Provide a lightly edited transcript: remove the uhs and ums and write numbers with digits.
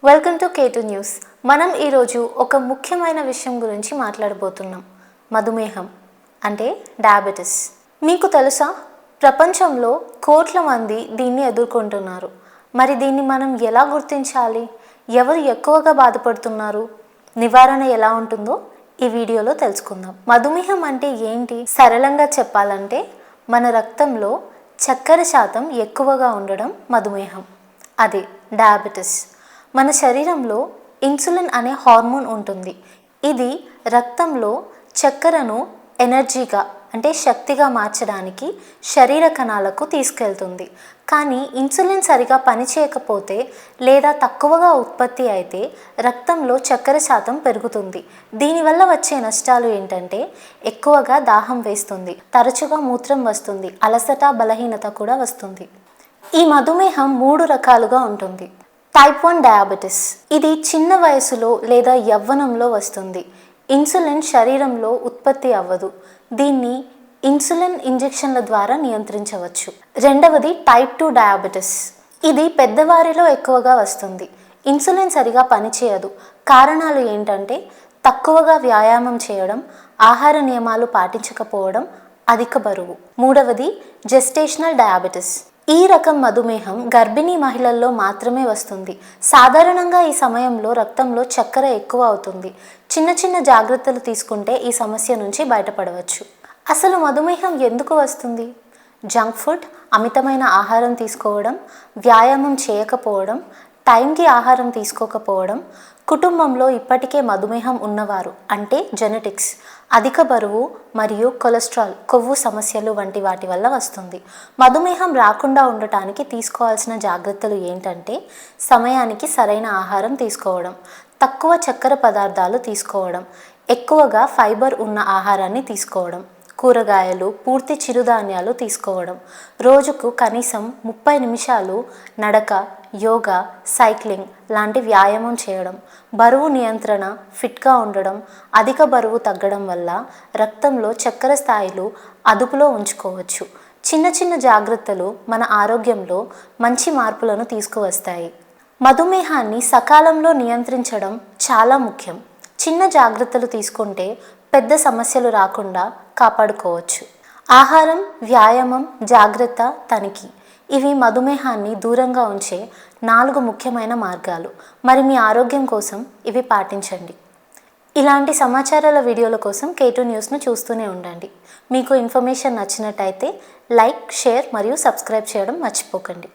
Welcome to K2 news. మనం ఈరోజు ఒక ముఖ్యమైన విషయం గురించి మాట్లాడబోతున్నాం. మధుమేహం అంటే డయాబెటిస్. మీకు తెలుసా, ప్రపంచంలో కోట్ల మంది దీన్ని ఎదుర్కొంటున్నారు. మరి దీన్ని మనం ఎలా గుర్తించాలి? ఎవరు ఎక్కువగా బాధపడుతున్నారు? నివారణ ఎలా ఉంటుందో ఈ వీడియోలో తెలుసుకుందాం. మధుమేహం అంటే ఏంటి? సరళంగా చెప్పాలంటే మన రక్తంలో చక్కెర శాతం ఎక్కువగా ఉండడం మధుమేహం. అదే డయాబెటిస్. మన శరీరంలో ఇన్సులిన్ అనే హార్మోన్ ఉంటుంది. ఇది రక్తంలో చక్కెరను ఎనర్జీగా అంటే శక్తిగా మార్చడానికి శరీర కణాలకు తీసుకెళ్తుంది. కానీ ఇన్సులిన్ సరిగా పనిచేయకపోతే లేదా తక్కువగా ఉత్పత్తి అయితే రక్తంలో చక్కెర శాతం పెరుగుతుంది. దీనివల్ల వచ్చే నష్టాలు ఏంటంటే ఎక్కువగా దాహం వేస్తుంది, తరచుగా మూత్రం వస్తుంది, అలసట, బలహీనత కూడా వస్తుంది. ఈ మధుమేహం 3 రకాలుగా ఉంటుంది. Type 1 diabetes. ఇది చిన్న వయసులో లేదా యవ్వనంలో వస్తుంది. ఇన్సులిన్ శరీరంలో ఉత్పత్తి అవ్వదు. దీన్ని ఇన్సులిన్ ఇంజెక్షన్ల ద్వారా నియంత్రించవచ్చు. రెండవది టైప్ 2 డయాబెటిస్. ఇది పెద్దవారిలో ఎక్కువగా వస్తుంది. ఇన్సులిన్ సరిగా పనిచేయదు. కారణాలు ఏంటంటే తక్కువగా వ్యాయామం చేయడం, ఆహార నియమాలు పాటించకపోవడం, అధిక బరువు. మూడవది జెస్టేషనల్ డయాబెటిస్. ఈ రకం మధుమేహం గర్భిణీ మహిళల్లో మాత్రమే వస్తుంది. సాధారణంగా ఈ సమయంలో రక్తంలో చక్కెర ఎక్కువ అవుతుంది. చిన్న చిన్న జాగ్రత్తలు తీసుకుంటే ఈ సమస్య నుంచి బయటపడవచ్చు. అసలు మధుమేహం ఎందుకు వస్తుంది? జంక్ ఫుడ్, అమితమైన ఆహారం తీసుకోవడం, వ్యాయామం చేయకపోవడం, టైంకి ఆహారం తీసుకోకపోవడం, కుటుంబంలో ఇప్పటికే మధుమేహం ఉన్నవారు అంటే జెనెటిక్స్, అధిక బరువు మరియు కొలెస్ట్రాల్, కొవ్వు సమస్యలు వంటి వాటి వల్ల వస్తుంది. మధుమేహం రాకుండా ఉండటానికి తీసుకోవాల్సిన జాగ్రత్తలు ఏంటంటే సమయానికి సరైన ఆహారం తీసుకోవడం, తక్కువ చక్కెర పదార్థాలు తీసుకోవడం, ఎక్కువగా ఫైబర్ ఉన్న ఆహారాన్ని తీసుకోవడం, కూరగాయలు, పూర్తి చిరుధాన్యాలు తీసుకోవడం, రోజుకు కనీసం 30 నిమిషాలు నడక, యోగా, సైక్లింగ్ లాంటి వ్యాయామం చేయడం, బరువు నియంత్రణ, ఫిట్గా ఉండడం. అధిక బరువు తగ్గడం వల్ల రక్తంలో చక్కెర స్థాయిలు అదుపులో ఉంచుకోవచ్చు. చిన్న చిన్న జాగ్రత్తలు మన ఆరోగ్యంలో మంచి మార్పులను తీసుకువస్తాయి. మధుమేహాన్ని సకాలంలో నియంత్రించడం చాలా ముఖ్యం. చిన్న జాగ్రత్తలు తీసుకుంటే పెద్ద సమస్యలు రాకుండా కాపాడుకోవచ్చు. ఆహారం, వ్యాయామం, జాగ్రత్త, తనిఖీ ఇవి మధుమేహాన్ని దూరంగా ఉంచే 4 ముఖ్యమైన మార్గాలు. మరి మీ ఆరోగ్యం కోసం ఇవి పాటించండి. ఇలాంటి సమాచారాల వీడియోల కోసం K2 న్యూస్ను చూస్తూనే ఉండండి. మీకు ఇన్ఫర్మేషన్ నచ్చినట్టయితే లైక్, షేర్ మరియు సబ్స్క్రైబ్ చేయడం మర్చిపోకండి.